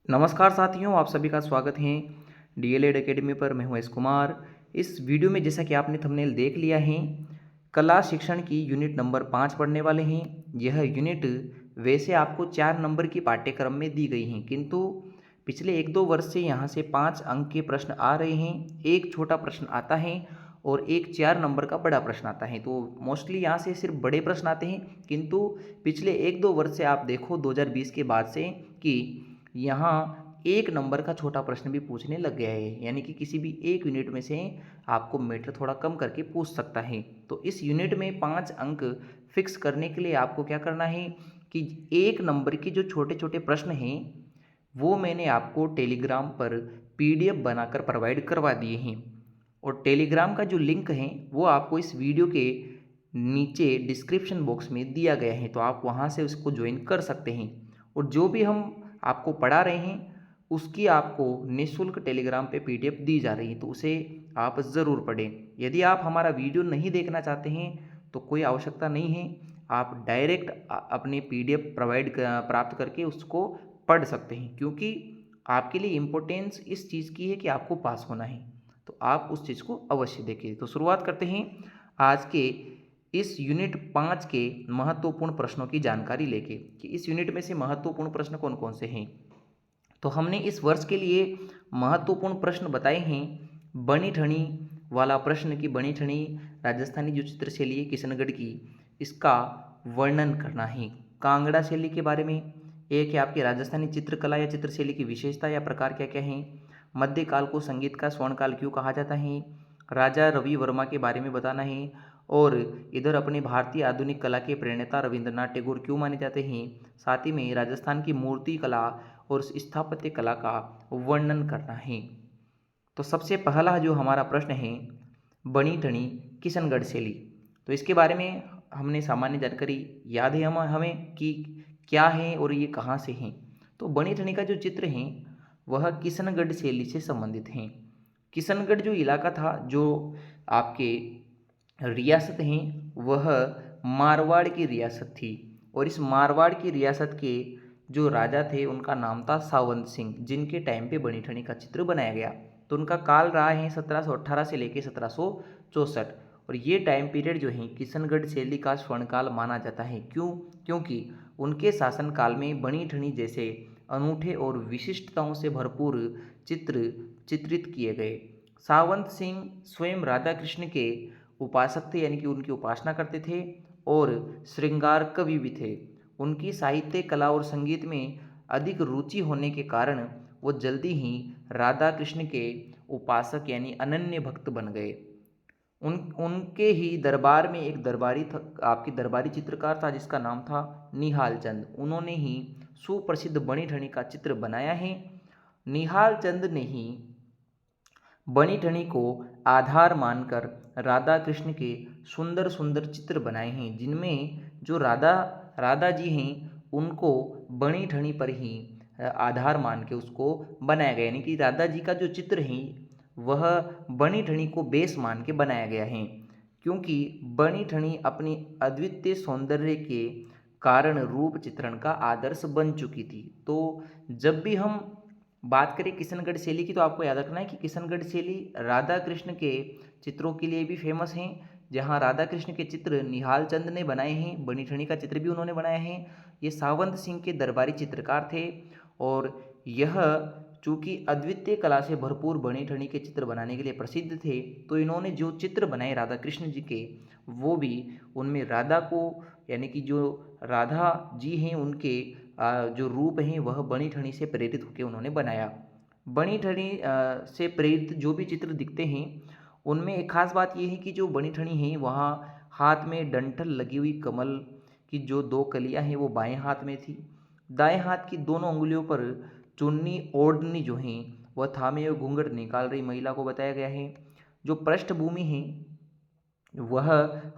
नमस्कार साथियों, आप सभी का स्वागत है डीएलएड एकेडमी पर। मैं हूं एस कुमार। इस वीडियो में जैसा कि आपने थंबनेल देख लिया है, कला शिक्षण की यूनिट नंबर 5 पढ़ने वाले हैं। यह यूनिट वैसे आपको 4 नंबर की पाठ्यक्रम में दी गई हैं, किंतु पिछले 1-2 वर्ष से यहाँ से 5 अंक के प्रश्न आ रहे हैं। एक छोटा प्रश्न आता है और एक 4 नंबर का बड़ा प्रश्न आता है। तो मोस्टली यहाँ से सिर्फ बड़े प्रश्न आते हैं, किंतु पिछले 1-2 वर्ष से आप देखो 2020 के बाद से कि यहाँ 1 नंबर का छोटा प्रश्न भी पूछने लग गया है, यानी कि किसी भी एक यूनिट में से आपको मैटर थोड़ा कम करके पूछ सकता है। तो इस यूनिट में 5 अंक फिक्स करने के लिए आपको क्या करना है कि 1 नंबर के जो छोटे छोटे प्रश्न हैं वो मैंने आपको टेलीग्राम पर पीडीएफ बनाकर प्रोवाइड करवा दिए हैं, और टेलीग्राम का जो लिंक है वो आपको इस वीडियो के नीचे डिस्क्रिप्शन बॉक्स में दिया गया है, तो आप वहाँ से उसको ज्वाइन कर सकते हैं। और जो भी हम आपको पढ़ा रहे हैं उसकी आपको निःशुल्क टेलीग्राम पे पीडीएफ दी जा रही है, तो उसे आप ज़रूर पढ़ें। यदि आप हमारा वीडियो नहीं देखना चाहते हैं तो कोई आवश्यकता नहीं है, आप डायरेक्ट अपने पीडीएफ प्राप्त करके उसको पढ़ सकते हैं, क्योंकि आपके लिए इम्पोर्टेंस इस चीज़ की है कि आपको पास होना है, तो आप उस चीज़ को अवश्य देखें। तो शुरुआत करते हैं आज के इस यूनिट 5 के महत्वपूर्ण प्रश्नों की जानकारी लेके कि इस यूनिट में से महत्वपूर्ण प्रश्न कौन कौन से हैं। तो हमने इस वर्ष के लिए महत्वपूर्ण प्रश्न बताए हैं। बनी ठनी वाला प्रश्न कि बनी ठनी राजस्थानी जो चित्रशैली है किशनगढ़ की, इसका वर्णन करना है। कांगड़ा शैली के बारे में, एक है आपकी राजस्थानी चित्रकला या चित्रशैली की विशेषता या प्रकार क्या क्या हैं। मध्यकाल को संगीत का स्वर्णकाल क्यों कहा जाता है। राजा रवि वर्मा के बारे में बताना है। और इधर अपने भारतीय आधुनिक कला के प्रणेता रविंद्रनाथ टैगोर क्यों माने जाते हैं। साथ ही में राजस्थान की मूर्ति कला और स्थापत्य कला का वर्णन करना है। तो सबसे पहला जो हमारा प्रश्न है, बनी ठनी किशनगढ़ शैली, तो इसके बारे में हमने सामान्य जानकारी याद है हमें कि क्या है और ये कहाँ से हैं। तो बनी ठनी का जो चित्र है वह किशनगढ़ शैली से संबंधित हैं। किशनगढ़ जो इलाका था, जो आपके रियासत हैं, वह मारवाड़ की रियासत थी, और इस मारवाड़ की रियासत के जो राजा थे उनका नाम था सावंत सिंह, जिनके टाइम पे बनी ठनी का चित्र बनाया गया। तो उनका काल रहा है 1718 से लेकर 1764, और ये टाइम पीरियड जो है किशनगढ़ शैली का स्वर्णकाल माना जाता है। क्यों? क्योंकि उनके शासनकाल में बनी ठनी जैसे अनूठे और विशिष्टताओं से भरपूर चित्र चित्रित किए गए। सावंत सिंह स्वयं राधा कृष्ण के उपासक थे, यानी कि उनकी उपासना करते थे, और श्रृंगार कवि भी थे। उनकी साहित्य कला और संगीत में अधिक रुचि होने के कारण वो जल्दी ही राधा कृष्ण के उपासक यानी अनन्य भक्त बन गए। उनके ही दरबार में एक आपकी दरबारी चित्रकार था जिसका नाम था निहाल चंद। उन्होंने ही सुप्रसिद्ध बनी ठनी का चित्र बनाया है। निहाल चंद ने ही बनी ठनी को आधार मानकर राधा कृष्ण के सुंदर सुंदर चित्र बनाए हैं, जिनमें जो राधा जी हैं उनको बनी ठनी पर ही आधार मान के उसको बनाया गया, यानी कि राधा जी का जो चित्र है वह बनी ठनी को बेस मान के बनाया गया है, क्योंकि बनी ठनी अपनी अद्वितीय सौंदर्य के कारण रूप चित्रण का आदर्श बन चुकी थी। तो जब भी हम बात करें किशनगढ़ शैली की, तो आपको याद रखना है कि किशनगढ़ शैली राधा कृष्ण के चित्रों के लिए भी फेमस हैं। जहां राधा कृष्ण के चित्र निहाल चंद ने बनाए हैं, बनी ठनी का चित्र भी उन्होंने बनाया है। ये सावंत सिंह के दरबारी चित्रकार थे, और यह चूँकि अद्वितीय कला से भरपूर बनी ठनी के चित्र बनाने के लिए प्रसिद्ध थे, तो इन्होंने जो चित्र बनाए राधा कृष्ण जी के, वो भी उनमें राधा को, यानी कि जो राधा जी हैं उनके जो रूप हैं वह बनी ठनी से प्रेरित होकर उन्होंने बनाया। बनी ठनी से प्रेरित जो भी चित्र दिखते हैं उनमें एक खास बात यह है कि जो बनी ठनी है वहाँ हाथ में डंठल लगी हुई कमल की जो 2 कलियाँ हैं वो बाएं हाथ में थी। दाएं हाथ की दोनों उंगलियों पर चुन्नी ओढ़नी जो हैं वह थामे हुए घूंघट निकाल रही महिला को बताया गया है। जो पृष्ठभूमि है वह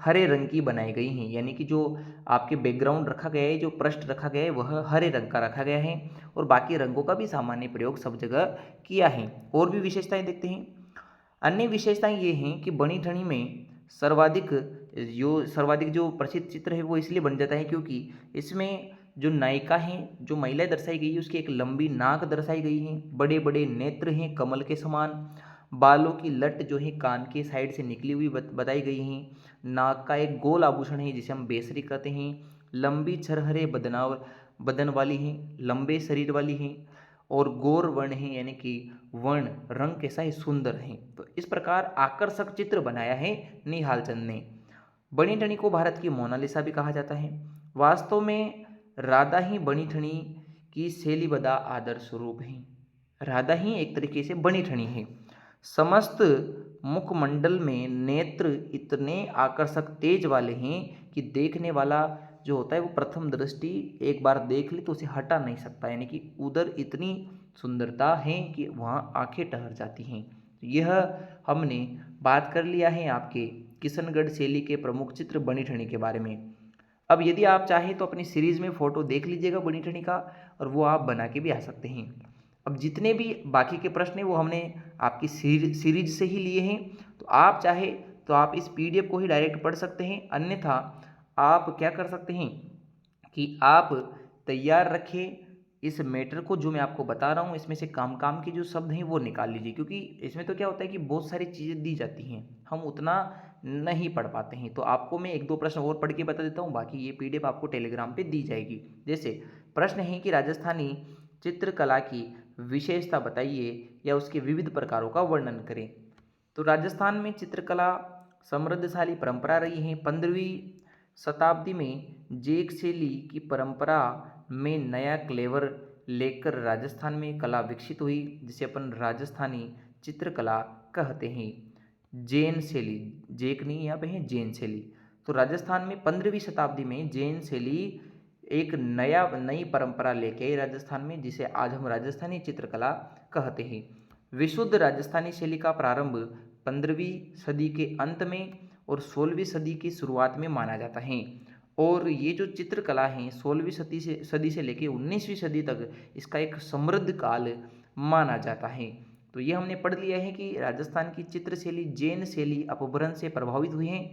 हरे रंग की बनाई गई हैं, यानी कि जो आपके बैकग्राउंड रखा गया है, जो पृष्ठ रखा गया है वह हरे रंग का रखा गया है, और बाकी रंगों का भी सामान्य प्रयोग सब जगह किया है। और भी विशेषताएं देखते हैं। अन्य विशेषताएं ये हैं कि बनी ठनी में सर्वाधिक जो प्रसिद्ध चित्र है वो इसलिए बन जाता है क्योंकि इसमें जो नायिका हैं, जो महिला दर्शाई गई है, उसकी एक लंबी नाक दर्शाई गई है, बड़े बड़े नेत्र हैं कमल के समान, बालों की लट जो है कान के साइड से निकली हुई बताई गई हैं, नाक का एक गोल आभूषण है जिसे हम बेसरी कहते हैं, लंबी छरहरे बदन वाली हैं, लंबे शरीर वाली हैं और गौर वर्ण है, यानी कि वर्ण रंग कैसा है, सुंदर है। तो इस प्रकार आकर्षक चित्र बनाया है निहाल चंद ने। बनी ठनी को भारत की मोनालिसा भी कहा जाता है। वास्तव में राधा ही बनी ठनी की शैलीबद्ध आदर्श रूप है। राधा ही एक तरीके से बनी ठनी है। समस्त मुखमंडल में नेत्र इतने आकर्षक तेज वाले हैं कि देखने वाला जो होता है वो प्रथम दृष्टि एक बार देख ले तो उसे हटा नहीं सकता, यानी कि उधर इतनी सुंदरता है कि वहाँ आंखें ठहर जाती हैं। यह हमने बात कर लिया है आपके किशनगढ़ शैली के प्रमुख चित्र बनी ठनी के बारे में। अब यदि आप चाहें तो अपनी सीरीज में फ़ोटो देख लीजिएगा बनी ठनी का, और वो आप बना के भी आ सकते हैं। अब जितने भी बाकी के प्रश्न हैं वो हमने आपकी सीरीज से ही लिए हैं, तो आप चाहे तो आप इस पीडीएफ को ही डायरेक्ट पढ़ सकते हैं, अन्यथा आप क्या कर सकते हैं कि आप तैयार रखें इस मैटर को जो मैं आपको बता रहा हूँ, इसमें से काम काम के जो शब्द हैं वो निकाल लीजिए, क्योंकि इसमें तो क्या होता है कि बहुत सारी चीज़ें दी जाती हैं, हम उतना नहीं पढ़ पाते हैं। तो आपको मैं एक दो प्रश्न और पढ़ के बता देता हूँ, बाकी ये पीडीएफ आपको टेलीग्राम पे दी जाएगी। जैसे प्रश्न है कि राजस्थानी चित्रकला की विशेषता बताइए या उसके विविध प्रकारों का वर्णन करें। तो राजस्थान में चित्रकला समृद्धशाली परंपरा रही है। 15वीं शताब्दी में जेक शैली की परंपरा में नया क्लेवर लेकर राजस्थान में कला विकसित हुई, जिसे अपन राजस्थानी चित्रकला कहते हैं। जैन शैली, जेक नहीं यहाँ पे है, जैन शैली। तो राजस्थान में 15वीं शताब्दी में जैन शैली एक नई परंपरा लेके आई राजस्थान में, जिसे आज हम राजस्थानी चित्रकला कहते हैं। विशुद्ध राजस्थानी शैली का प्रारंभ 15वीं सदी के अंत में और 16वीं सदी की शुरुआत में माना जाता है। और ये जो चित्रकला है 16वीं सदी से लेकर 19वीं सदी तक इसका एक समृद्ध काल माना जाता है। तो ये हमने पढ़ लिया है कि राजस्थान की चित्र शैली जैन शैली अपभ्रंश से प्रभावित हुई है,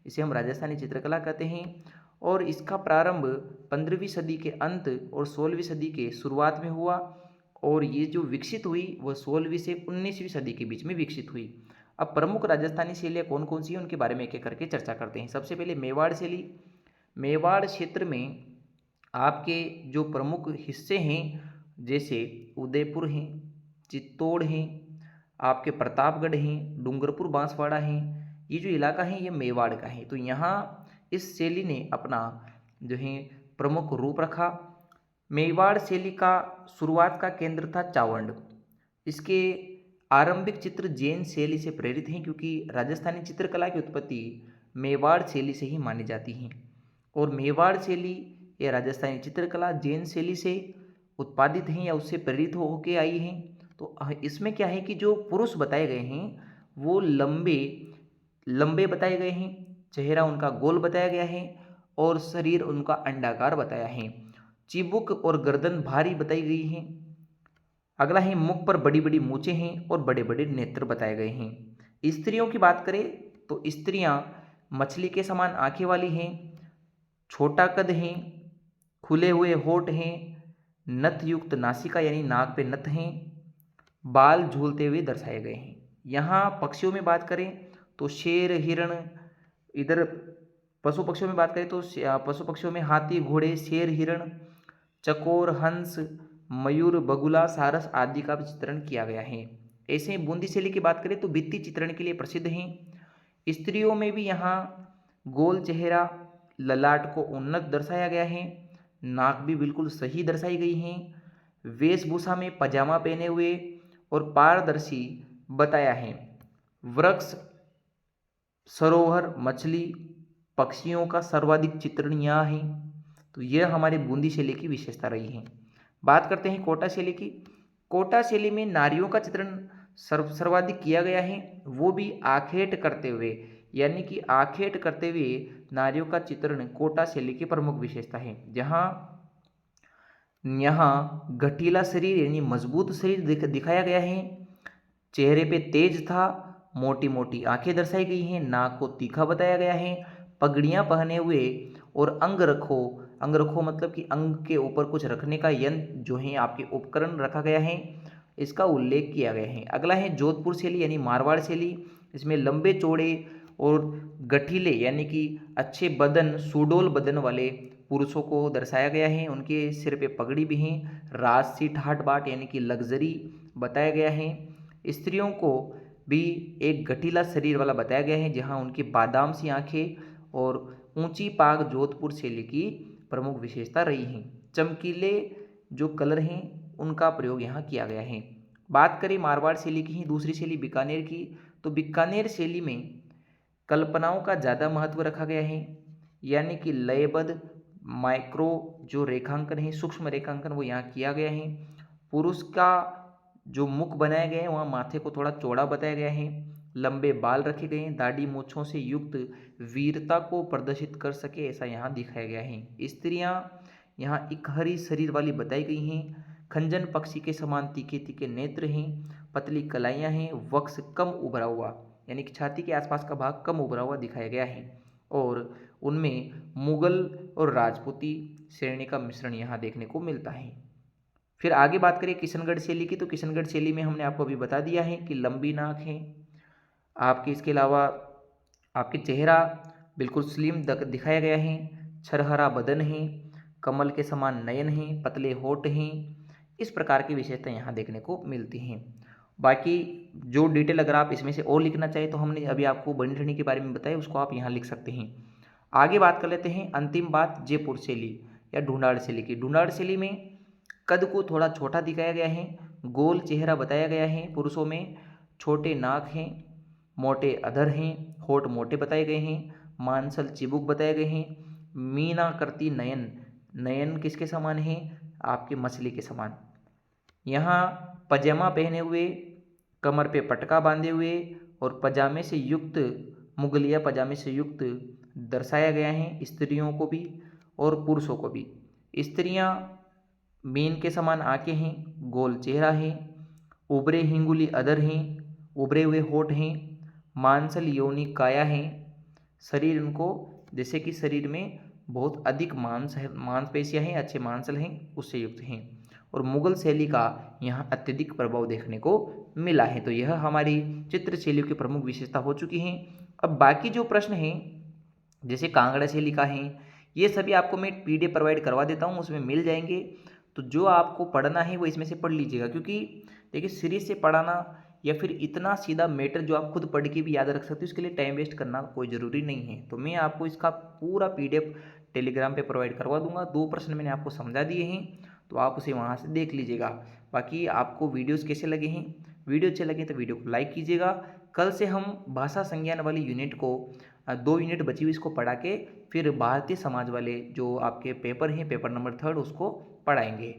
इसे हम राजस्थानी चित्रकला कहते हैं। और इसका प्रारंभ 15वीं सदी के अंत और 16वीं सदी के शुरुआत में हुआ, और ये जो विकसित हुई वह 16वीं से 19वीं सदी के बीच में विकसित हुई। अब प्रमुख राजस्थानी शैलियाँ कौन कौन सी हैं उनके बारे में एक एक करके चर्चा करते हैं। सबसे पहले मेवाड़ शैली। मेवाड़ क्षेत्र में आपके जो प्रमुख हिस्से हैं जैसे उदयपुर हैं, चित्तौड़ हैं, आपके प्रतापगढ़ हैं, डूंगरपुर बांसवाड़ा हैं, ये जो इलाका है ये मेवाड़ का है। तो यहाँ इस शैली ने अपना जो है प्रमुख रूप रखा। मेवाड़ शैली का शुरुआत का केंद्र था चावंड। इसके आरंभिक चित्र जैन शैली से प्रेरित हैं, क्योंकि राजस्थानी चित्रकला की उत्पत्ति मेवाड़ शैली से ही मानी जाती है। और मेवाड़ शैली या राजस्थानी चित्रकला जैन शैली से उत्पादित हैं या उससे प्रेरित होकर आई हैं। तो इसमें क्या है कि जो पुरुष बताए गए हैं वो लंबे बताए गए हैं, चेहरा उनका गोल बताया गया है और शरीर उनका अंडाकार बताया है। चिबुक और गर्दन भारी बताई गई है। अगला है मुख पर बड़ी बड़ी मूछें हैं और बड़े बड़े नेत्र बताए गए हैं। स्त्रियों की बात करें तो स्त्रियां मछली के समान आंखें वाली हैं, छोटा कद हैं, खुले हुए होठ हैं, नथ युक्त नासिका यानी नाक पे नथ हैं, बाल झूलते हुए दर्शाए गए हैं। यहाँ पक्षियों में बात करें तो शेर, हिरण, इधर पशु पक्षियों में बात करें तो पशु पक्षियों में हाथी, घोड़े, शेर, हिरण, चकोर, हंस, मयूर, बगुला, सारस आदि का भी चित्रण किया गया है। ऐसे ही बूंदी शैली की बात करें तो भित्ति चित्रण के लिए प्रसिद्ध हैं। स्त्रियों में भी यहाँ गोल चेहरा, ललाट को उन्नत दर्शाया गया है, नाक भी बिल्कुल सही दर्शाई गई है, वेशभूषा में पजामा पहने हुए और पारदर्शी बताया है। वृक्ष, सरोवर, मछली, पक्षियों का सर्वाधिक चित्रण यहाँ है। तो यह हमारे बूंदी शैली की विशेषता रही है। बात करते हैं कोटा शैली की। कोटा शैली में नारियों का चित्रण सर्वाधिक किया गया है, वो भी आखेट करते हुए, यानी कि आखेट करते हुए नारियों का चित्रण कोटा शैली की प्रमुख विशेषता है। जहाँ यहाँ गठीला शरीर यानी मजबूत शरीर दिखाया गया है, चेहरे पे तेज था, मोटी मोटी आंखें दर्शाई गई हैं, नाक को तीखा बताया गया है, पगड़ियाँ पहने हुए और अंग रखो अंगरखो मतलब कि अंग के ऊपर कुछ रखने का यंत्र जो है आपके उपकरण रखा गया है, इसका उल्लेख किया गया है। अगला है जोधपुर शैली यानी मारवाड़ शैली। इसमें लंबे चौड़े और गठीले यानी कि अच्छे बदन, सुडौल बदन वाले पुरुषों को दर्शाया गया है। उनके सिर पे पगड़ी भी है। राजसी ठाट बाट यानी कि लग्जरी बताया गया है। स्त्रियों को भी एक गठीला शरीर वाला बताया गया है, जहाँ उनकी बादाम सी आंखें और ऊंची पाग जोधपुर शैली की प्रमुख विशेषता रही हैं। चमकीले जो कलर हैं उनका प्रयोग यहाँ किया गया है। बात करें मारवाड़ शैली की ही दूसरी शैली बीकानेर की, तो बीकानेर शैली में कल्पनाओं का ज़्यादा महत्व रखा गया है, यानी कि लयबद्ध माइक्रो जो रेखांकन है, सूक्ष्म रेखांकन वो यहाँ किया गया है। पुरुष का जो मुख बनाया गया है वहाँ माथे को थोड़ा चौड़ा बताया गया है। लंबे बाल रखे गए हैं, दाढ़ी मूछों से युक्त वीरता को प्रदर्शित कर सके ऐसा यहाँ दिखाया गया है। स्त्रियाँ यहाँ इकहरी शरीर वाली बताई गई हैं। खंजन पक्षी के समान तीखे तीखे नेत्र हैं। पतली कलाइयाँ हैं। वक्ष कम उभरा हुआ यानी कि छाती के आसपास का भाग कम उभरा हुआ दिखाया गया है। और उनमें मुगल और राजपूती श्रेणी का मिश्रण यहाँ देखने को मिलता है। फिर आगे बात करें किशनगढ़ शैली की, तो किशनगढ़ शैली में हमने आपको अभी बता दिया है कि लंबी नाक है आपके। इसके अलावा आपके चेहरा बिल्कुल स्लिम दिखाया गया है। छरहरा बदन है। कमल के समान नयन हैं। पतले होठ हैं। इस प्रकार की विशेषताएं यहाँ देखने को मिलती हैं। बाकी जो डिटेल अगर आप इसमें से और लिखना चाहें तो हमने अभी आपको बनी के बारे में बताया, उसको आप यहाँ लिख सकते हैं। आगे बात कर लेते हैं अंतिम बात जयपुर शैली या ढूंढाड़ शैली की। ढूंढाड़ शैली में कद को थोड़ा छोटा दिखाया गया है। गोल चेहरा बताया गया है। पुरुषों में छोटे नाक हैं। मोटे अधर हैं। होठ मोटे बताए गए हैं। मांसल चिबुक बताए गए हैं। मीनाकृति नयन, नयन किसके समान है? आपके मछली के समान। यहाँ पजामा पहने हुए, कमर पे पटका बांधे हुए और पजामे से युक्त, मुगलिया पजामे से युक्त दर्शाया गया है, स्त्रियों को भी और पुरुषों को भी। स्त्रियाँ मीन के समान आंखें हैं। गोल चेहरा है। उभरे हिंगुली अधर हैं। उभरे हुए होठ हैं। मांसल योनि काया है। शरीर उनको जैसे कि शरीर में बहुत अधिक मांस है, मांसपेशियाँ हैं, अच्छे मांसल हैं, उससे युक्त हैं। और मुगल शैली का यहाँ अत्यधिक प्रभाव देखने को मिला है। तो यह हमारी चित्र शैलियों की प्रमुख विशेषता हो चुकी हैं। अब बाकी जो प्रश्न हैं जैसे कांगड़ा शैली का है, ये सभी आपको मैं PDF प्रोवाइड करवा देता हूँ, उसमें मिल जाएंगे। तो जो आपको पढ़ना है वो इसमें से पढ़ लीजिएगा, क्योंकि देखिए सीरीज से पढ़ाना या फिर इतना सीधा मैटर जो आप खुद पढ़ के भी याद रख सकते हो, उसके लिए टाइम वेस्ट करना कोई ज़रूरी नहीं है। तो मैं आपको इसका पूरा PDF टेलीग्राम पे प्रोवाइड करवा दूंगा। 2 प्रश्न मैंने आपको समझा दिए हैं, तो आप उसे वहाँ से देख लीजिएगा। बाकी आपको वीडियोस कैसे लगे हैं, वीडियो अच्छे लगे तो वीडियो को लाइक कीजिएगा। कल से हम भाषा संज्ञान वाली यूनिट को 2 यूनिट बची हुई इसको पढ़ा के फिर भारतीय समाज वाले जो आपके पेपर हैं, पेपर नंबर 3 उसको पढ़ाएंगे।